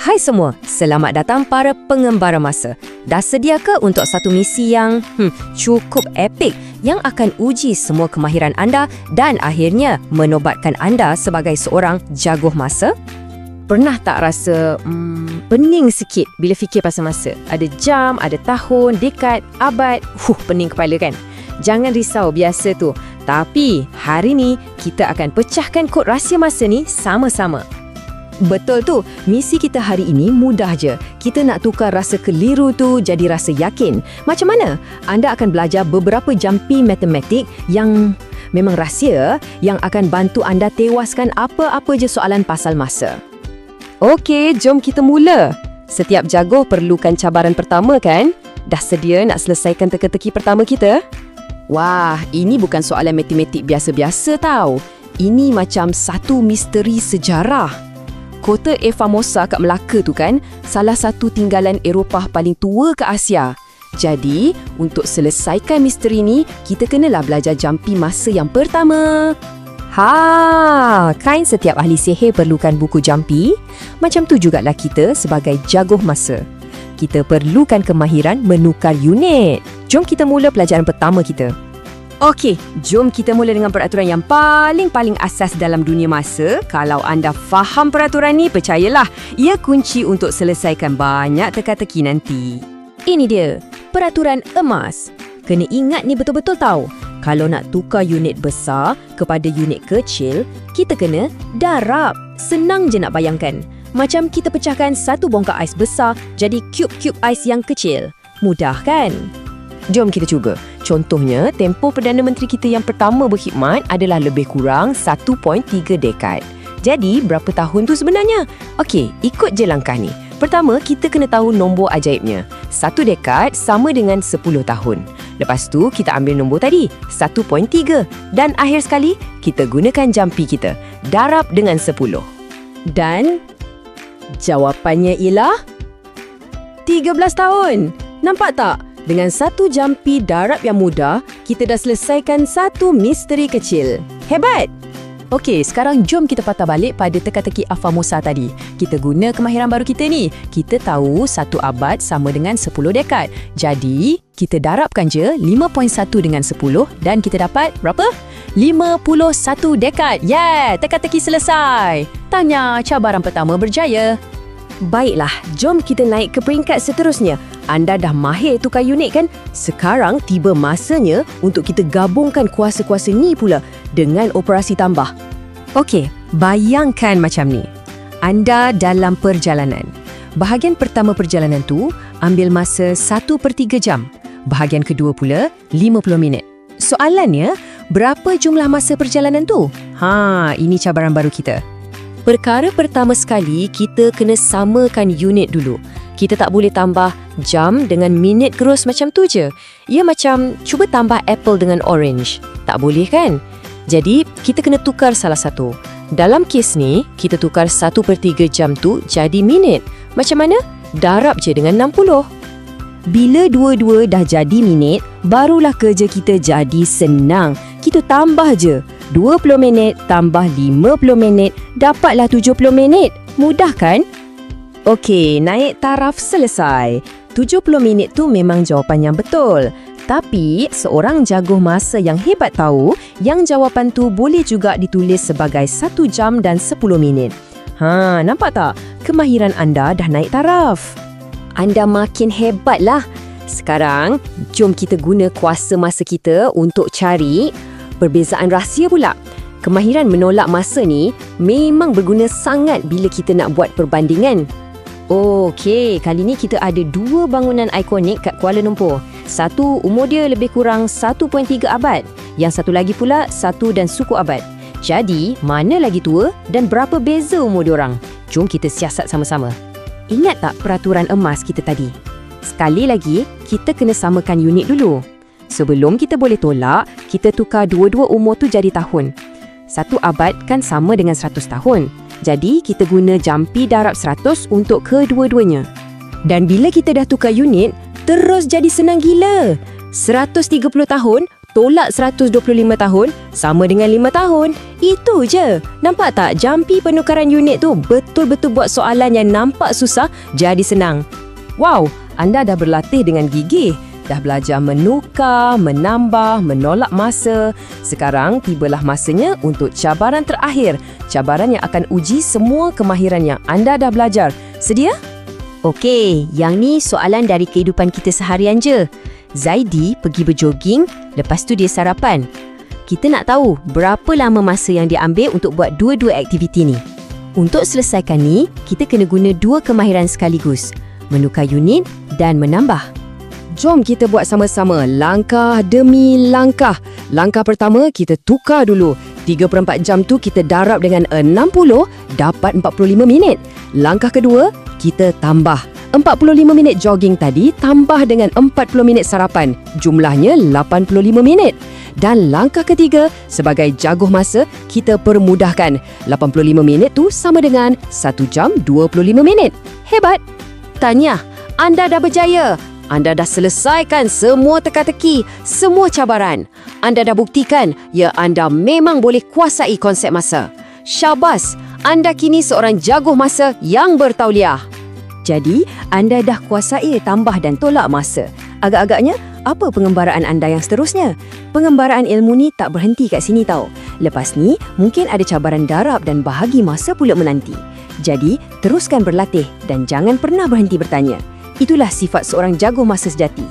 Hai semua, selamat datang para pengembara masa. Dah sedia ke untuk satu misi yang cukup epik yang akan uji semua kemahiran anda dan akhirnya menobatkan anda sebagai seorang jaguh masa? Pernah tak rasa pening sikit bila fikir pasal masa? Ada jam, ada tahun, dekad, abad. Pening kepala kan? Jangan risau, biasa tu. Tapi hari ni kita akan pecahkan kod rahsia masa ni sama-sama. Betul tu, misi kita hari ini mudah je. Kita nak tukar rasa keliru tu jadi rasa yakin. Macam mana? Anda akan belajar beberapa jampi matematik yang memang rahsia yang akan bantu anda tewaskan apa-apa je soalan pasal masa. Okey, jom kita mula. Setiap jaguh perlukan cabaran pertama kan? Dah sedia nak selesaikan teka-teki pertama kita? Wah, ini bukan soalan matematik biasa-biasa tau. Ini macam satu misteri sejarah. Kota Famosa kat Melaka tu kan, salah satu tinggalan Eropah paling tua ke Asia. Jadi, untuk selesaikan misteri ni, kita kenalah belajar jampi masa yang pertama. Kan setiap ahli sihir perlukan buku jampi? Macam tu jugalah kita sebagai jaguh masa. Kita perlukan kemahiran menukar unit. Jom kita mula pelajaran pertama kita. Okey, jom kita mula dengan peraturan yang paling asas dalam dunia masa. Kalau anda faham peraturan ni, percayalah, ia kunci untuk selesaikan banyak teka-teki nanti. Ini dia, peraturan emas. Kena ingat ni betul-betul tahu. Kalau nak tukar unit besar kepada unit kecil, kita kena darab. Senang je nak bayangkan. Macam kita pecahkan satu bongkar ais besar jadi cube-cube ais yang kecil. Mudah kan? Jom kita cuba. Contohnya, tempoh Perdana Menteri kita yang pertama berkhidmat adalah lebih kurang 1.3 dekad. Jadi, berapa tahun tu sebenarnya? Okey, ikut je langkah ni. Pertama, kita kena tahu nombor ajaibnya. 1 dekad sama dengan 10 tahun. Lepas tu, kita ambil nombor tadi, 1.3. Dan akhir sekali, kita gunakan jampi kita. Darab dengan 10. Dan jawapannya ialah 13 tahun. Nampak tak? Dengan satu jampi darab yang mudah, kita dah selesaikan satu misteri kecil. Hebat! Okey, sekarang jom kita patah balik pada teka-teki Famosa tadi. Kita guna kemahiran baru kita ni. Kita tahu 1 abad sama dengan 10 dekad. Jadi, kita darabkan je 5.1 dengan 10 dan kita dapat berapa? 51 dekad. Teka-teki selesai. Tanya, cabaran pertama berjaya. Baiklah, jom kita naik ke peringkat seterusnya. Anda dah mahir tukar unit kan? Sekarang tiba masanya untuk kita gabungkan kuasa-kuasa ni pula dengan operasi tambah. Okey, bayangkan macam ni. Anda dalam perjalanan. Bahagian pertama perjalanan tu ambil masa 1/3 jam. Bahagian kedua pula 50 minit. Soalannya, berapa jumlah masa perjalanan tu? Ini cabaran baru kita. Perkara pertama sekali, kita kena samakan unit dulu. Kita tak boleh tambah jam dengan minit terus macam tu je. Ia macam cuba tambah apple dengan orange. Tak boleh kan? Jadi, kita kena tukar salah satu. Dalam kes ni, kita tukar 1/3 jam tu jadi minit. Macam mana? Darab je dengan 60. Bila dua-dua dah jadi minit, barulah kerja kita jadi senang. Kita tambah je. 20 minit tambah 50 minit, dapatlah 70 minit. Mudah kan? Okey, naik taraf selesai. 70 minit tu memang jawapan yang betul. Tapi, seorang jaguh masa yang hebat tahu yang jawapan tu boleh juga ditulis sebagai 1 jam dan 10 minit. Nampak tak? Kemahiran anda dah naik taraf. Anda makin hebatlah. Sekarang, jom kita guna kuasa masa kita untuk cari perbezaan rahsia pula. Kemahiran menolak masa ni memang berguna sangat bila kita nak buat perbandingan. Okey, kali ni kita ada 2 bangunan ikonik kat Kuala Lumpur. Satu umur dia lebih kurang 1.3 abad. Yang satu lagi pula 1 dan suku abad. Jadi, mana lagi tua dan berapa beza umur diorang? Jom kita siasat sama-sama. Ingat tak peraturan emas kita tadi? Sekali lagi, kita kena samakan unit dulu. Sebelum kita boleh tolak, kita tukar dua-dua umur tu jadi tahun. 1 abad kan sama dengan 100 tahun. Jadi, kita guna jampi darab 100 untuk kedua-duanya. Dan bila kita dah tukar unit, terus jadi senang gila. 130 tahun Tolak 125 tahun sama dengan 5 tahun. Itu je. Nampak tak? Jampi penukaran unit tu betul-betul buat soalan yang nampak susah jadi senang. Wow, anda dah berlatih dengan gigih. Dah belajar menukar, menambah, menolak masa. Sekarang tibalah masanya untuk cabaran terakhir. Cabaran yang akan uji semua kemahiran yang anda dah belajar. Sedia? Okey, yang ni soalan dari kehidupan kita seharian je. Zaidi pergi berjoging, lepas tu dia sarapan. Kita nak tahu berapa lama masa yang dia ambil untuk buat dua-dua aktiviti ni. Untuk selesaikan ni, kita kena guna 2 kemahiran sekaligus. Menukar unit dan menambah. Jom kita buat sama-sama, langkah demi langkah. Langkah pertama, kita tukar dulu. 3/4 jam tu kita darab dengan 60, dapat 45 minit. Langkah kedua, kita tambah. 45 minit jogging tadi tambah dengan 40 minit sarapan. Jumlahnya 85 minit. Dan langkah ketiga, sebagai jaguh masa, kita permudahkan. 85 minit tu sama dengan 1 jam 25 minit. Hebat! Tahniah, anda dah berjaya. Anda dah selesaikan semua teka-teki, semua cabaran. Anda dah buktikan, ya anda memang boleh kuasai konsep masa. Syabas, anda kini seorang jaguh masa yang bertauliah. Jadi, anda dah kuasai tambah dan tolak masa. Agak-agaknya, apa pengembaraan anda yang seterusnya? Pengembaraan ilmu ni tak berhenti kat sini tau. Lepas ni, mungkin ada cabaran darab dan bahagi masa pula menanti. Jadi, teruskan berlatih dan jangan pernah berhenti bertanya. Itulah sifat seorang jaguh masa sejati.